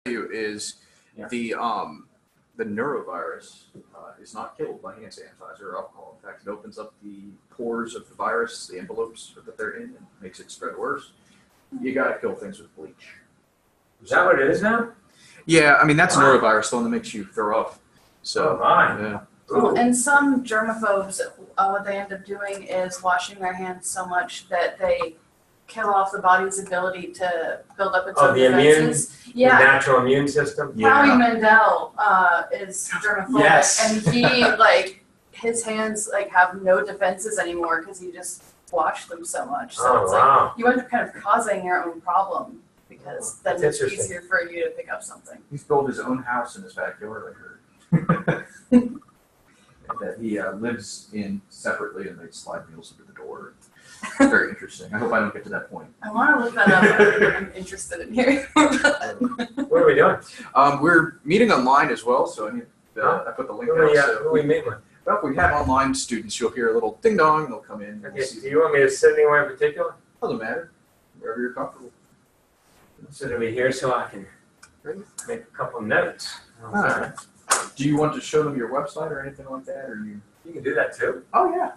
is the neurovirus is not killed by hand sanitizer or alcohol. In fact, it opens up the pores of the virus, the envelopes that they're in, and makes it spread worse. You got to kill things with bleach. Is that what it is now? Yeah, I mean that's neurovirus, the one that makes you throw up. So, yeah. Well, and some germaphobes, what they end up doing is washing their hands so much that they kill off the body's ability to build up its own defenses. The natural immune system. Yeah. Howie Mandel is germaphobic, yes. and he his hands have no defenses anymore because he just washed them so much. So it's you end up kind of causing your own problem because then it's easier for you to pick up something. He's built his own house in his backyard, I heard. That he lives in separately, and they slide meals into the door. Very interesting. I hope I don't get to that point. I want to look that up. I'm interested in hearing more about that. What are we doing? We're meeting online as well, so I put the link out. Who are we meeting with? Well, if we have online students, you'll hear a little ding dong, they'll come in. Okay, do you want me to sit anywhere in particular? Doesn't matter. Wherever you're comfortable. Sit over here so I can make a couple of notes. Alright. Do you want to show them your website or anything like that, or You can do that too. Oh yeah.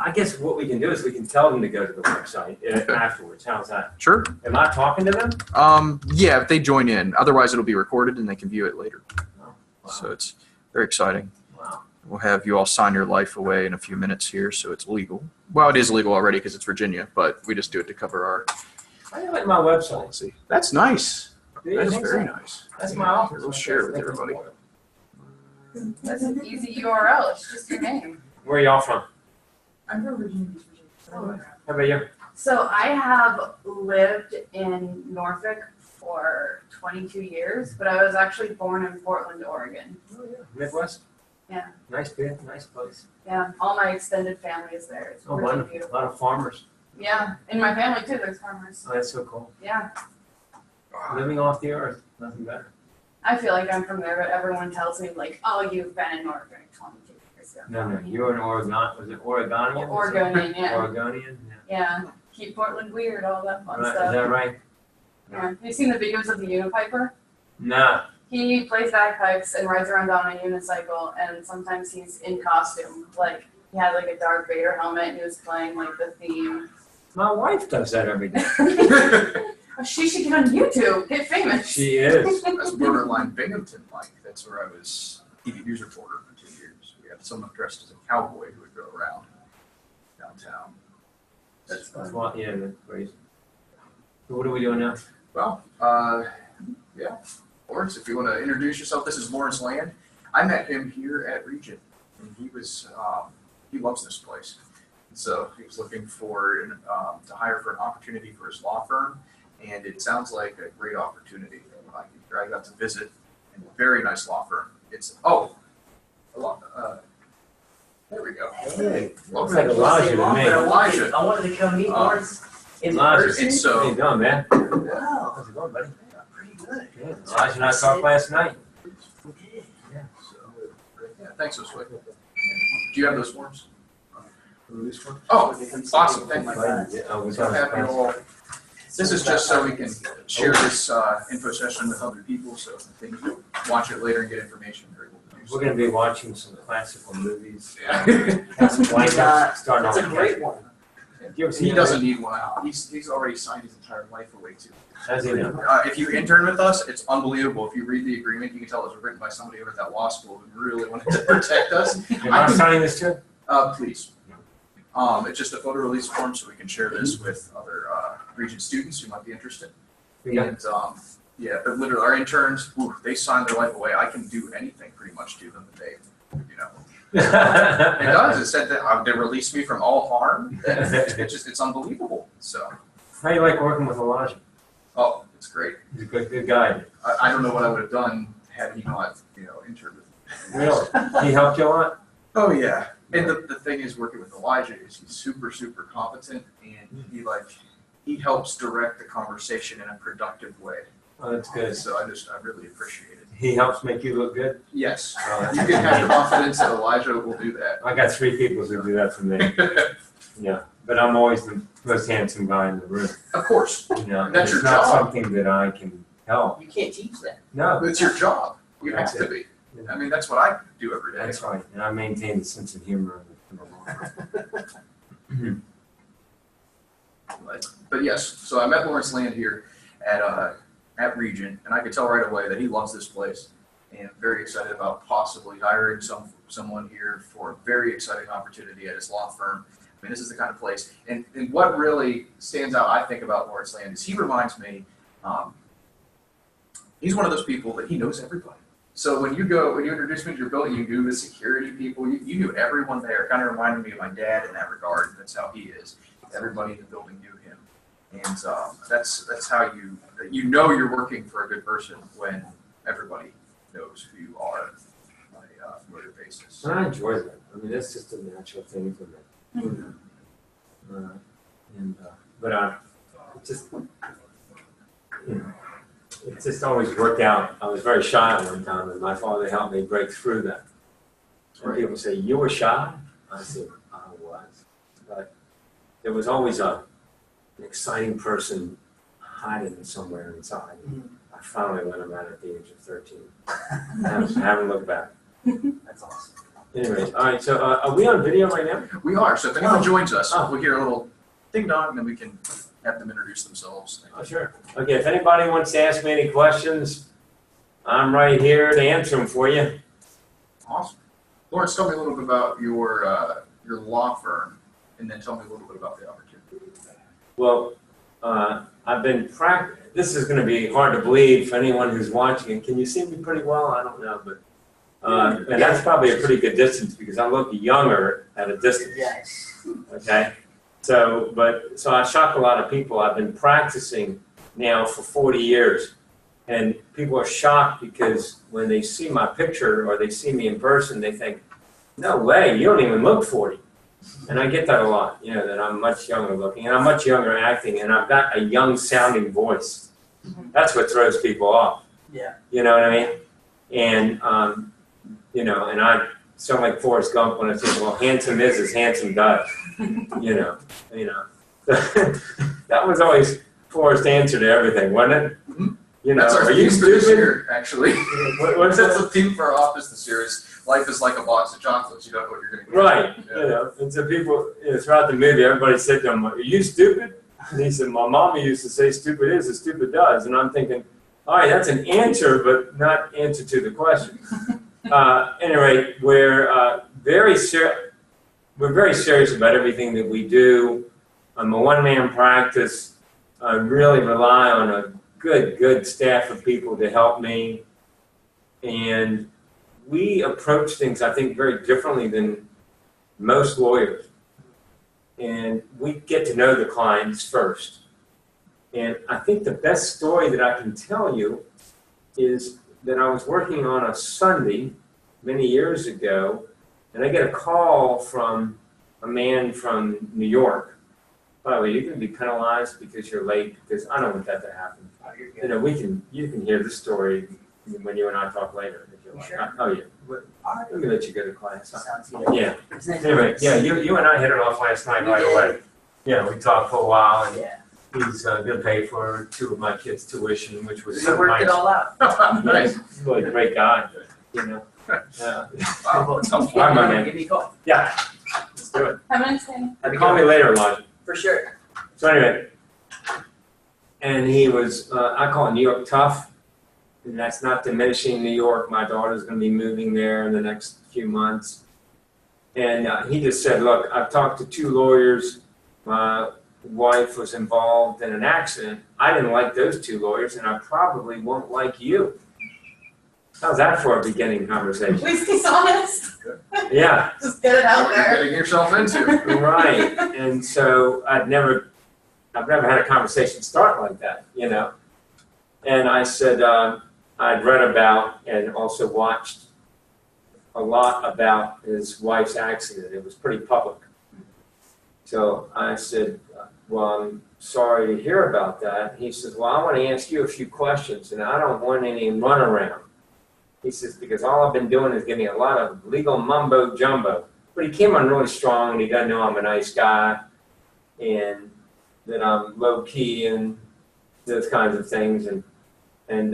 I guess what we can do is we can tell them to go to the website afterwards. How's that? Sure. Am I talking to them? Yeah, if they join in. Otherwise, it'll be recorded and they can view it later. Oh, wow. So it's very exciting. Wow. We'll have you all sign your life away in a few minutes here, so it's legal. Well, it is legal already because it's Virginia, but we just do it to cover our I like my website. policy. That's nice. That's very nice. That's my office. We'll share it with everybody. That's an easy URL. It's just your name. Where are y'all from? I'm from Virginia Beach, Virginia. How about you? So I have lived in Norfolk for 22 years, but I was actually born in Portland, Oregon. Oh, yeah. Midwest? Yeah. Nice place. Yeah, all my extended family is there. It's really Wonderful. beautiful. A lot of farmers. Yeah, in my family too, there's farmers. Oh, that's so cool. Yeah. Living off the earth, nothing better. I feel like I'm from there, but everyone tells me oh, you've been in Norfolk 22 years ago. No, you're an Oregon. Was it Oregonian? Oregonian, yeah. Oregonian, Yeah. Keep Portland weird, all that fun Right, stuff. is that right? Yeah. Have you seen the videos of the Unipiper? No. He plays bagpipes and rides around on a unicycle, and sometimes he's in costume. He had a Darth Vader helmet, and he was playing the theme. My wife does that every day. She should get on YouTube, get famous. She is. That's borderline Binghamton like. That's where I was TV news reporter for 2 years. We had someone dressed as a cowboy who would go around downtown. That's crazy. So what are we doing now? Well, yeah. Lawrence, if you want to introduce yourself, this is Lawrence Land. I met him here at Regent, and he was he loves this place. So he was looking for to hire for an opportunity for his law firm, and it sounds like a great opportunity. I got to visit, and a very nice law firm. It's there we go. Hey, Looks like Elijah to me. Elijah. I wanted to come meet Lawrence in Elijah, person. And so, how you doing, man? Wow, How's it going, buddy? pretty good. Yeah, Elijah and I talked last night. Okay. yeah, thanks, Josue. Do you have those forms? Oh, awesome! Thank you. So happy you all. This is just so we can share this info session with other people, so if they can watch it later and get information, they're able to do so. We're going to be watching some classical movies. Yeah. Casablanca, starting That's off. a great one. He doesn't need one. He's already signed his entire life away too. How's he know? If you intern with us, it's unbelievable. If you read the agreement, you can tell it was written by somebody over at that law school who really wanted to protect us. Am I signing this too? Please. It's just a photo release form, so we can share this with other Regent students who might be interested. Yeah. And yeah, but literally our interns, they sign their life away. I can do anything pretty much to them that they, It does. It said that they released me from all harm. It's unbelievable. So. How do you like working with Elijah? Oh, it's great. He's a good guy. I don't know what I would have done had he not, interned with me. Really? He helped you a lot? Oh yeah. And the thing is, working with Elijah is he's super, super competent, and he helps direct the conversation in a productive way. Oh, that's good. So I really appreciate it. He helps make you look good? Yes. Oh, You can have confidence that Elijah will do that. I got 3 people who do that for me. Yeah. But I'm always the most handsome guy in the room. Of course. You know, That's it's your not job. something that I can hell, You can't teach that. no. It's your job. You have That's to it. be. I mean, that's what I do every day. That's right, and I maintain the sense of humor. But yes, so I met Lawrence Land here at Regent, and I could tell right away that he loves this place, and very excited about possibly hiring someone here for a very exciting opportunity at his law firm. I mean, this is the kind of place, and what really stands out, I think, about Lawrence Land is he reminds me, he's one of those people that he knows everybody. So when you introduced me to your building, you knew the security people, you knew everyone there. Kind of reminded me of my dad in that regard. That's how he is. Everybody in the building knew him, and that's how you know you're working for a good person when everybody knows who you are on a familiar basis. And I enjoy that. I mean, that's just a natural thing for me. But it just always worked out. I was very shy at one time, and my father helped me break through that. And people say, "You were shy?" I said, "I was," but there was always an exciting person hiding somewhere inside. I finally let him out at the age of 13. I haven't looked back. That's awesome. Anyways, all right. So are we on video right now? We are. So if anyone joins us, we'll hear a little ding dong, and then we can have them introduce themselves. Oh, sure. Okay, if anybody wants to ask me any questions, I'm right here to answer them for you. Awesome. Lawrence, tell me a little bit about your law firm, and then tell me a little bit about the opportunity. Well, I've been this is going to be hard to believe for anyone who's watching. Can you see me pretty well? I don't know, but and that's probably a pretty good distance because I look younger at a distance. Yes. Okay. So I shock a lot of people. I've been practicing now for 40 years, and people are shocked because when they see my picture or they see me in person, they think, "No way, you don't even look 40." And I get that a lot, that I'm much younger looking, and I'm much younger acting, and I've got a young sounding voice. That's what throws people off. Yeah. You know what I mean? And and I sound like Forrest Gump when I say, "Well, handsome is as handsome does." That was always Forrest's answer to everything, wasn't it? That's our are you theme for this stupid? year, actually. What's That's that? the theme for our office this year is life is like a box of chocolates. You don't know what you're going to get. Right. Yeah. And so people, throughout the movie, everybody said to him, "Are you stupid?" And he said, "My mama used to say stupid is as stupid does." And I'm thinking, all right, that's an answer, but not answer to the question. Anyway, we're very serious about everything that we do. I'm a one-man practice. I really rely on a good staff of people to help me. And we approach things, I think, very differently than most lawyers. And we get to know the clients first. And I think the best story that I can tell you is that I was working on a Sunday many years ago, and I get a call from a man from New York. By the way, you can be penalized because you're late, because I don't want that to happen. You can hear this story when you and I talk later. If you like. Sure. Oh, yeah. Let me let you go to class. Sounds good. Yeah. His name's Anyway, Lawrence. yeah, you and I hit it off last night We right did. away. Yeah, we talked for a while, and Yeah. he's going to pay for 2 of my kids' tuition, which was We so worked nice. it all out. Nice. He's really a great guy, Yeah. Wow, that's helpful. All right, my man. Give me a call. Yeah, let's do it. Have a nice day. Call me later, Elijah. For sure. So anyway, and he was, I call it New York tough, and that's not diminishing New York. My daughter's going to be moving there in the next few months. And he just said, "Look, I've talked to 2 lawyers. My wife was involved in an accident. I didn't like those 2 lawyers, and I probably won't like you." How's that for a beginning conversation? At least he's honest. Yeah, Just get it out What you're there. getting yourself into. right. And so I've never had a conversation start like that, And I said, I'd read about and also watched a lot about his wife's accident. It was pretty public. So I said, "Well, I'm sorry to hear about that." He says, "Well, I want to ask you a few questions, and I don't want any runaround." He says, "Because all I've been doing is getting a lot of legal mumbo jumbo." But he came on really strong, and he doesn't know I'm a nice guy, and that I'm low key and those kinds of things. And And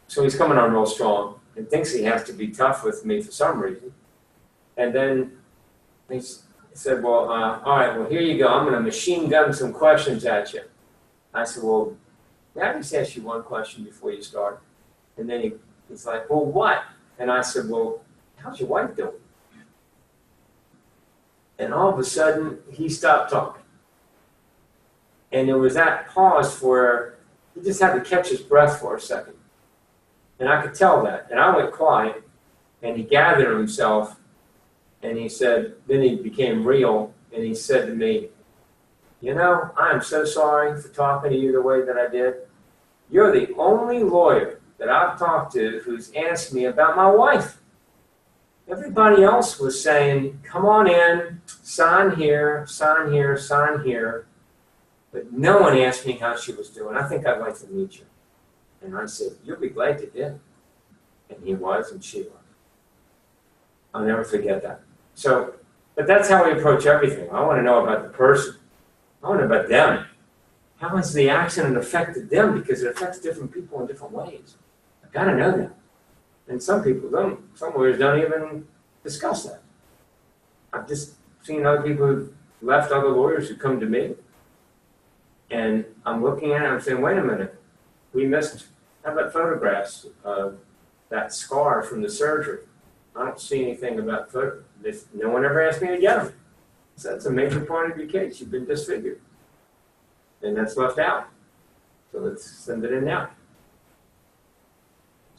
so he's coming on real strong and thinks he has to be tough with me for some reason. And then he said, well, all right, well, here you go. I'm going to machine gun some questions at you. I said, well, may I just ask you one question before you start? And then he's like, well, what? And I said, well, how's your wife doing? And all of a sudden, he stopped talking. And there was that pause where he just had to catch his breath for a second. And I could tell that. And I went quiet, and he gathered himself, and he said, then he became real, and he said to me, you know, I am so sorry for talking to you the way that I did. You're the only lawyer that I've talked to who's asked me about my wife. Everybody else was saying, come on in, sign here, sign here, sign here. But no one asked me how she was doing. I think I'd like to meet you. And I said, you'll be glad you did. And he was, and she was. I'll never forget that. So, but that's how we approach everything. I want to know about the person. I want to know about them. How has the accident affected them? Because it affects different people in different ways. I've got to know that. And some people don't. Some lawyers don't even discuss that. I've just seen other people who've left other lawyers who come to me. And I'm looking at it and I'm saying, wait a minute. We missed, how about photographs of that scar from the surgery? I don't see anything about photo. No one ever asked me to get them. So that's a major part of your case. You've been disfigured. And that's left out. So let's send it in now.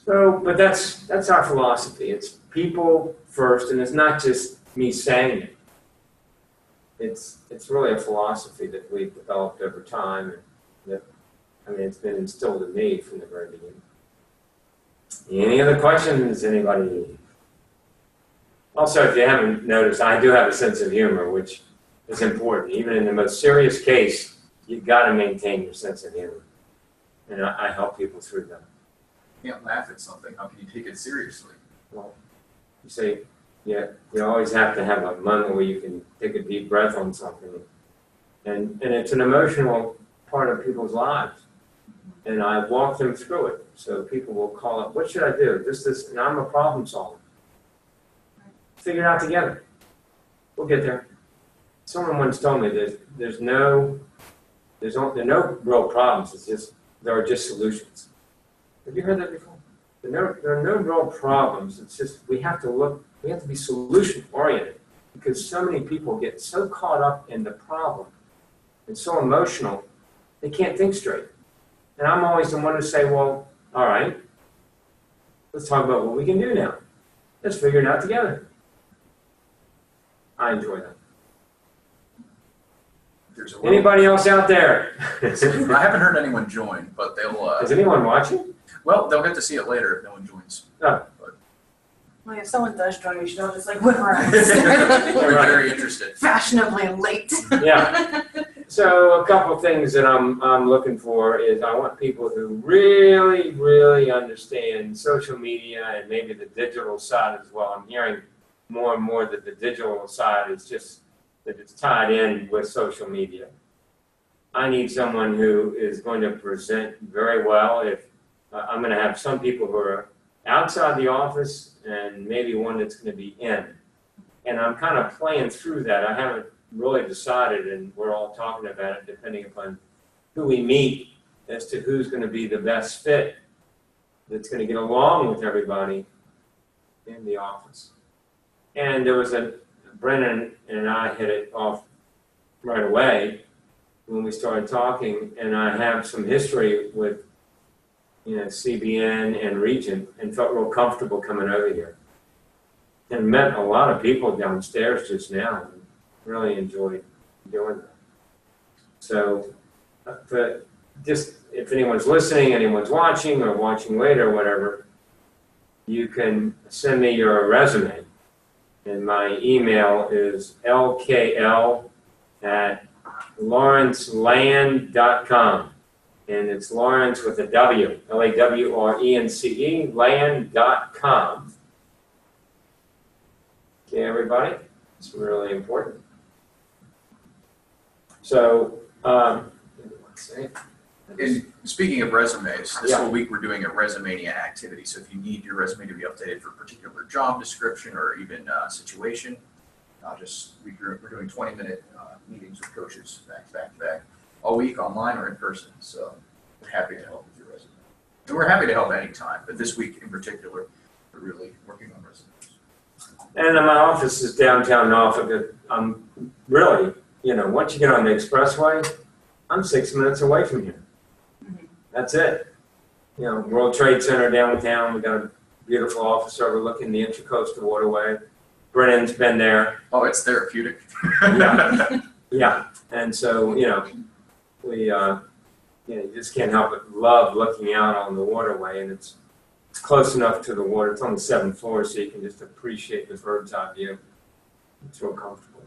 So, but that's our philosophy. It's people first, and it's not just me saying it. It's really a philosophy that we've developed over time, and that, I mean, it's been instilled in me from the very beginning. Any other questions, anybody? Also, if you haven't noticed, I do have a sense of humor, which is important. Even in the most serious case, you've got to maintain your sense of humor. And I help people through that. You can't laugh at something. How can you take it seriously? Well, you say, yeah, you always have to have a moment where you can take a deep breath on something. And it's an emotional part of people's lives. And I walk them through it. So people will call up, what should I do? This, and I'm a problem solver. Figure it out together. We'll get there. Someone once told me there's no real problems. It's just, there are just solutions. Have you heard that before? There are no real problems. It's just, we have to be solution oriented, because so many people get so caught up in the problem and so emotional, they can't think straight. And I'm always the one to say, well, all right, let's talk about what we can do now. Let's figure it out together. I enjoy that. Anybody else out there? I haven't heard anyone join, but they'll. Is anyone watching? Well, they'll get to see it later if no one joins. Oh. Well, if someone does join, we should all just like whip around. We're very interested. Fashionably late. Yeah. So a couple of things that I'm looking for is I want people who really, really understand social media and maybe the digital side as well. I'm hearing more and more that the digital side is just that it's tied in with social media. I need someone who is going to present very well. If I'm going to have some people who are outside the office and maybe one that's going to be in. And I'm kind of playing through that. I haven't really decided, and we're all talking about it depending upon who we meet as to who's going to be the best fit that's going to get along with everybody in the office. And there was Brennan and I hit it off right away when we started talking, and I have some history with CBN and Regent, and felt real comfortable coming over here. And met a lot of people downstairs just now, and really enjoyed doing that. So, but just if anyone's listening, anyone's watching or watching later or whatever, you can send me your resume. And my email is lkl@lawrenceland.com. And it's Lawrence with a W, Lawrence, land.com. Okay, everybody? It's really important. So, let's see. And speaking of resumes, this Yeah. whole week we're doing a Resumania activity. So if you need your resume to be updated for a particular job description or even situation, we're doing 20-minute meetings with coaches back to back all week, online or in person. So we're happy to help with your resume. And we're happy to help anytime, but this week in particular, we're really working on resumes. And my office is downtown Norfolk. I'm really, once you get on the expressway, I'm 6 minutes away from here. That's it. World Trade Center downtown. We got a beautiful office overlooking the Intracoastal Waterway. Brennan's been there. Oh, it's therapeutic. Yeah. Yeah. And so, we, you just can't help but love looking out on the waterway, and it's close enough to the water. It's on the 7th floor, so you can just appreciate the bird's eye view. It's real comfortable.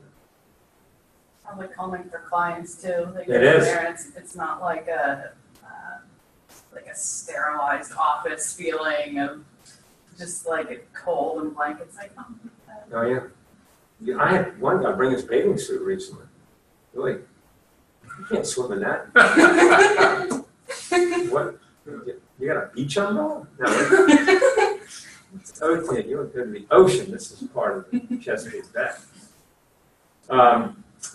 Probably calming for clients too. They It get is. in there and it's not like a sterilized office feeling of just like a cold and blankets. Like, Oh, yeah. I had one guy bring his bathing suit recently. Really? You can't swim in that. What? You got a beach umbrella? No. It's okay. You're good in the ocean. This is part of the Chesapeake Bay.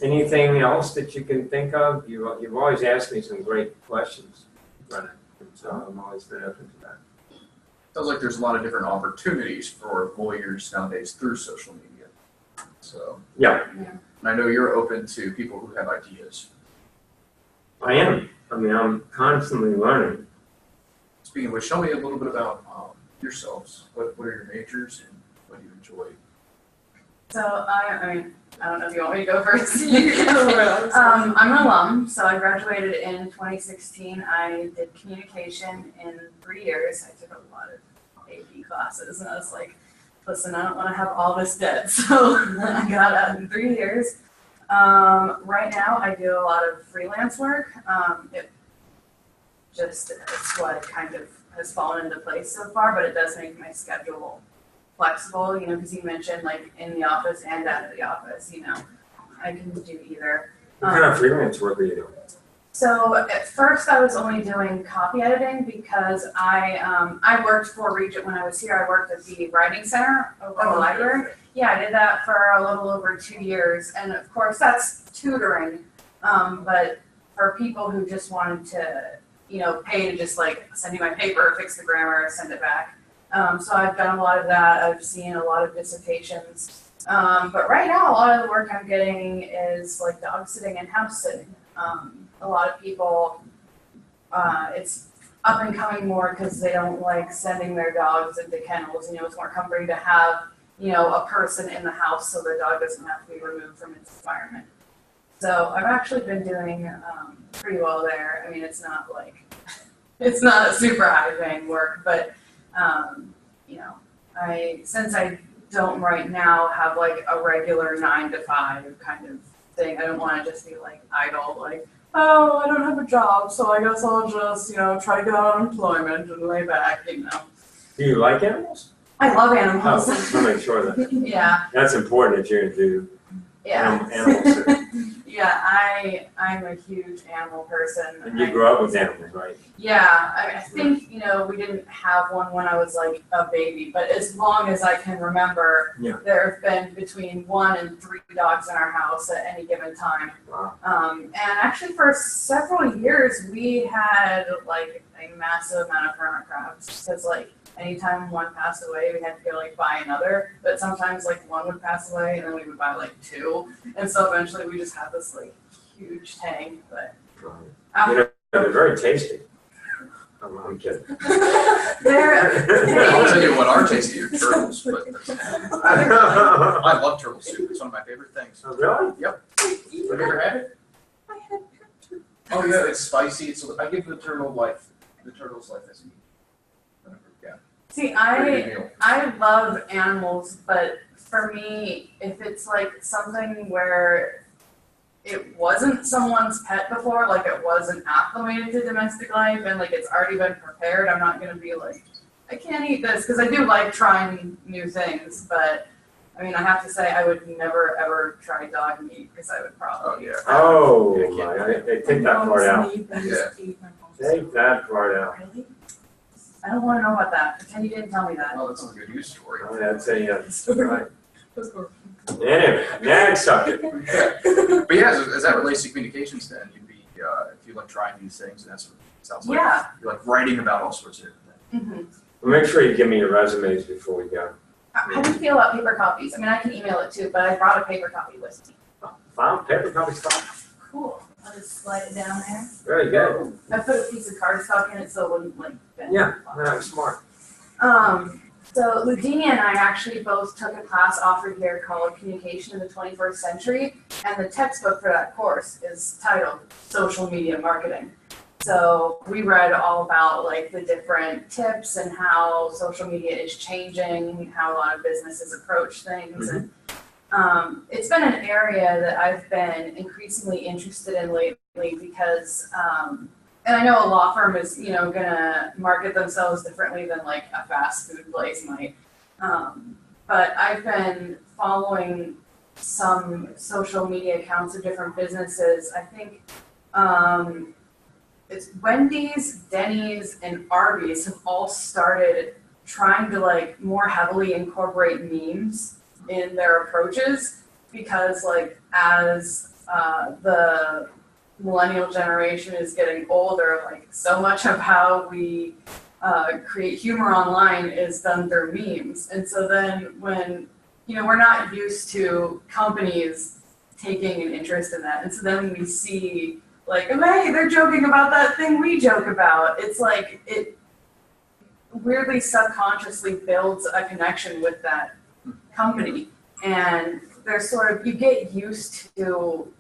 Anything else that you can think of? You've always asked me some great questions, Brennan. So I'm always been open to that. Sounds like there's a lot of different opportunities for lawyers nowadays through social media. So Yeah, and I know you're open to people who have ideas. I am. I'm constantly learning. Speaking of which, tell me a little bit about yourselves. What are your majors and what do you enjoy? So I don't know if you want me to go first. I'm an alum, so I graduated in 2016. I did communication in 3 years. I took a lot of AP classes, and I was like, listen, I don't want to have all this debt, so I got out in 3 years. Right now, I do a lot of freelance work. It's what kind of has fallen into place so far, but it does make my schedule flexible, because you mentioned like in the office and out of the office, I can do either. What kind of freelance work are you doing? So at first I was only doing copy editing because I worked for Regent when I was here. I worked at the writing center over in the library. Yeah, I did that for a little over 2 years, and of course that's tutoring. But for people who just wanted to, pay to just like send you my paper, fix the grammar, send it back. So I've done a lot of that. I've seen a lot of dissertations. But right now, a lot of the work I'm getting is like dog sitting and house sitting. A lot of people, it's up and coming more because they don't like sending their dogs into kennels. It's more comforting to have, a person in the house so the dog doesn't have to be removed from its environment. So I've actually been doing pretty well there. I mean, it's not a super high paying work, but since I don't right now have like a regular 9 to 5 kind of thing, I don't want to just be like idle, like, oh, I don't have a job, so I guess I'll just, try to get on unemployment and lay back, Do you like animals? I love animals. Oh, I'll make sure that. Yeah. That's important that you're into Yeah. animals. Yeah, I'm a huge animal person. And you grew up with animals, right? Yeah, I think, we didn't have one when I was like a baby, but as long as I can remember, Yeah. there have been between 1 and 3 dogs in our house at any given time. Wow. And actually for several years, we had like a massive amount of hermit crabs because like anytime one passed away, we had to go like buy another, but sometimes like one would pass away and then we would buy like 2. And so eventually we just had this like huge tank, but They're very tasty. I'm kidding. I'll tell you what are tasty are turtles, but I love turtle soup. It's one of my favorite things. Oh, really? Yep. Have you ever had it? I had Oh yeah, it's spicy. I give the turtle's life as meat. Yeah. See, Pretty good meal. I love animals, but for me, if it's like something where it wasn't someone's pet before, like it wasn't acclimated to domestic life and like it's already been prepared, I'm not gonna be like, I can't eat this, because I do like trying new things, but I mean, I have to say I would never ever try dog meat because I would probably. Oh yeah. Oh, Yeah, they take that part out. Yeah. Take that part out. Really? I don't want to know about that. Pretend you didn't tell me that. Well, that's a good news story. Oh, that's a, right. Let's go. Anyway, next subject. But yeah, as that relates to communications, then you'd be if you like trying these things, and that's what it sounds like. Yeah. You're like writing about all sorts of different things. Mm-hmm. Make sure you give me your resumes before we go. How do you feel about paper copies? I mean, I can email it too, but I brought a paper copy with me. Fine, paper copies fine. Cool. I'll just slide it down there. Very good. I put a piece of cardstock in it so it wouldn't like bend. Yeah, no, smart. So Ludini and I actually both took a class offered here called Communication in the 21st Century, and the textbook for that course is titled Social Media Marketing. So we read all about like the different tips and how social media is changing, how a lot of businesses approach things, and it's been an area that I've been increasingly interested in lately because, and I know a law firm is, gonna market themselves differently than like a fast food place might. But I've been following some social media accounts of different businesses. I think it's Wendy's, Denny's, and Arby's have all started trying to like more heavily incorporate memes in their approaches because like as the millennial generation is getting older, like so much of how we create humor online is done through memes. And so then when, we're not used to companies taking an interest in that. And so then we see like, oh, hey, they're joking about that thing we joke about. It's like, it weirdly subconsciously builds a connection with that company. And there's you get used to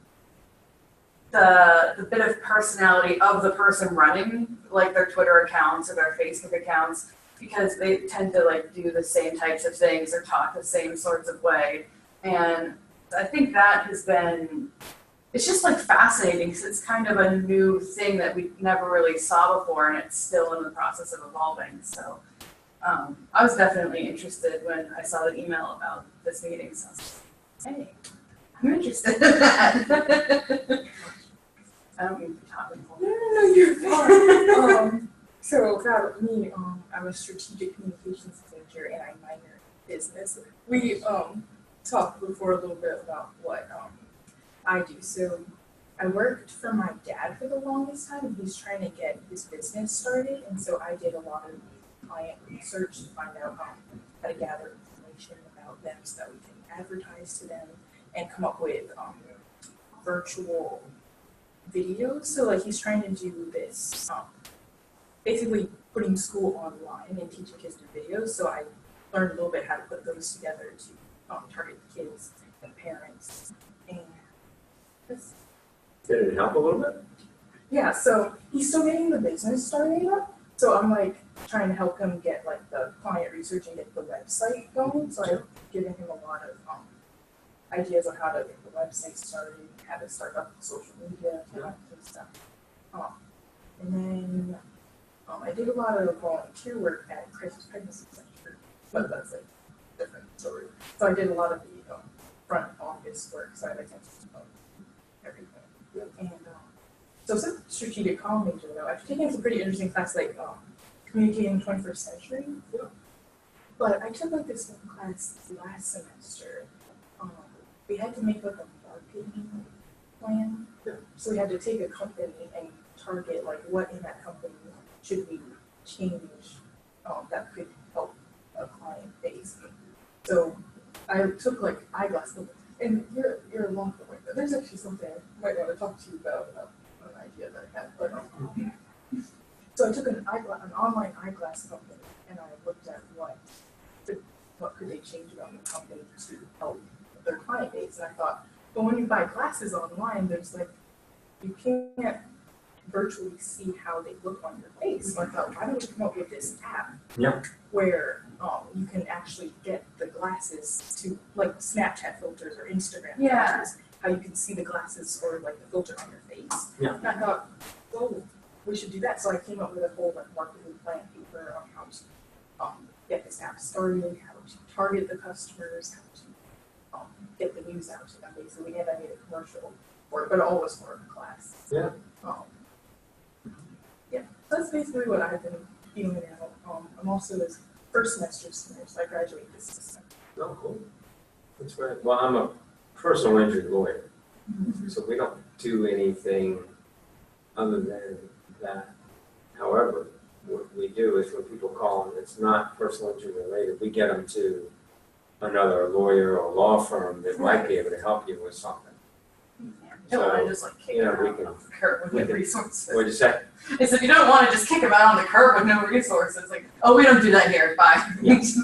the bit of personality of the person running like their Twitter accounts or their Facebook accounts because they tend to like do the same types of things or talk the same sorts of way. And I think that has been, it's just like fascinating because it's kind of a new thing that we never really saw before and it's still in the process of evolving. So I was definitely interested when I saw the email about this meeting. So I was like, hey, I'm interested in that. I don't mean to talk anymore. No, you're fine. So about me, I'm a strategic communications major and I minor in business. We talked before a little bit about what I do. So I worked for my dad for the longest time and he's trying to get his business started. And so I did a lot of client research to find out how to gather information about them so that we can advertise to them and come up with virtual videos. So like he's trying to do this, basically putting school online and teaching kids to do videos. So I learned a little bit how to put those together to target the kids and parents. And Did it help a little bit? yeah, so he's still getting the business started up. So I'm like trying to help him get like the client research and get the website going. So I've given him a lot of ideas on how to get the website started, how to start up social media, and stuff. And then I did a lot of volunteer work at Crisis Pregnancy Center, but that's like a different story. So I did a lot of the front office work, so I had attention to everything. And so it's a strategic comm major though. I've taken some pretty interesting classes like communicating in the 21st century. But I took like this one class last semester. We had to make like a marketing plan. So we had to take a company and target like what in that company should we change that could help a client base. So I took like eyeglasses, and you're a long way, but there's actually something I might want to talk to you about an idea that I had. But so I took an online eyeglass company, and I looked at what could they change about the company to help their client base, and I thought, well, when you buy glasses online, there's like you can't virtually see how they look on your face. So I thought, why don't we come up with this app where you can actually get the glasses to like Snapchat filters or Instagram filters, how you can see the glasses or like the filter on your face. And I thought, oh, we should do that. So I came up with a whole like marketing plan paper on how to get this app started, how to target the customers, how to get the news out to them basically, and I made a commercial for it, but all was for the class. Yeah. that's basically what I've been dealing with now. I'm also this first semester senior, so I graduate this semester. Oh, cool. That's great. Well, I'm a personal injury lawyer, so we don't do anything other than that. However, what we do is when people call and it's not personal injury related, we get them to another lawyer or law firm that might be able to help you with something. You don't want So, to just like kick you know, him we out can- on the curb with we no can- resources. What'd you say? I said you don't want to just kick him out on the curb with no resources. Like, oh, we don't do that here. Bye. Yes.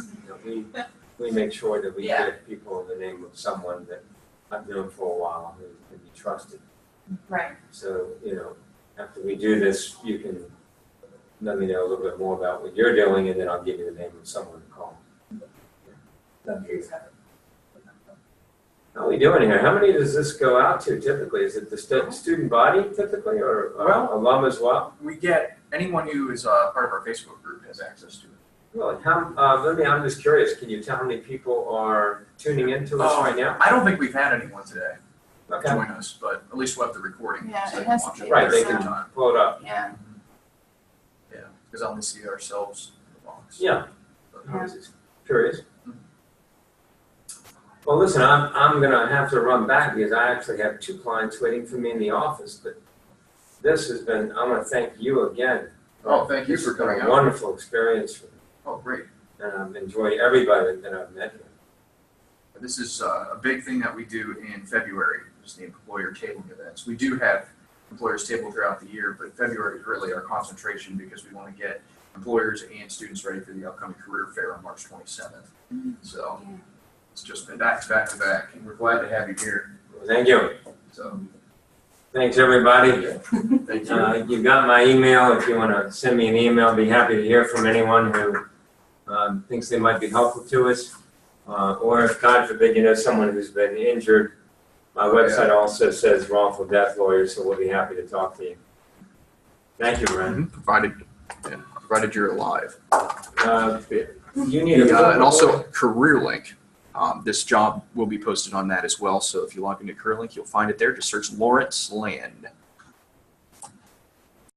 You know, we make sure that we Yeah. give people the name of someone that I've known for a while who can be trusted. Right. So, you know, after we do this, you can let me know a little bit more about what you're doing, and then I'll give you the name of someone to call. How are we doing here? How many does this go out to typically? Is it the student body typically, or Well- alum as well? We get anyone who is part of our Facebook group has access to it. Well, I'm just curious. Can you tell how many people are tuning into us right now? I don't think we've had anyone today Okay. join us, but at least we'll have the recording. Yeah, so it they can has to watch be Right, they every can time. pull it up. Yeah. Yeah, because I only see ourselves in the box. Yeah. But- I was just curious. Well, listen, I'm gonna have to run back because I actually have 2 clients waiting for me in the office, but this has been, I wanna thank you again. Oh, thank you This for has been coming a out. wonderful experience for me, Oh, great. and I've enjoyed everybody that I've met here. This is a big thing that we do in February, is the employer tabling events. We do have employers table throughout the year, but February is really our concentration because we want to get employers and students ready for the upcoming career fair on March 27th. So Yeah. it's just been back to back, and we're glad to have you here. Well, thank you. So Thanks, everybody. thank you. You got my email. If you wanna send me an email, I'd be happy to hear from anyone who thinks they might be helpful to us. Or if, God forbid, you know someone who's been injured, my website also says wrongful death lawyer, so we'll be happy to talk to you. Thank you, Ren. Provided you're alive. You need a And also Career Link. This job will be posted on that as well. So if you log into Career Link, you'll find it there. Just search Lawrence Land.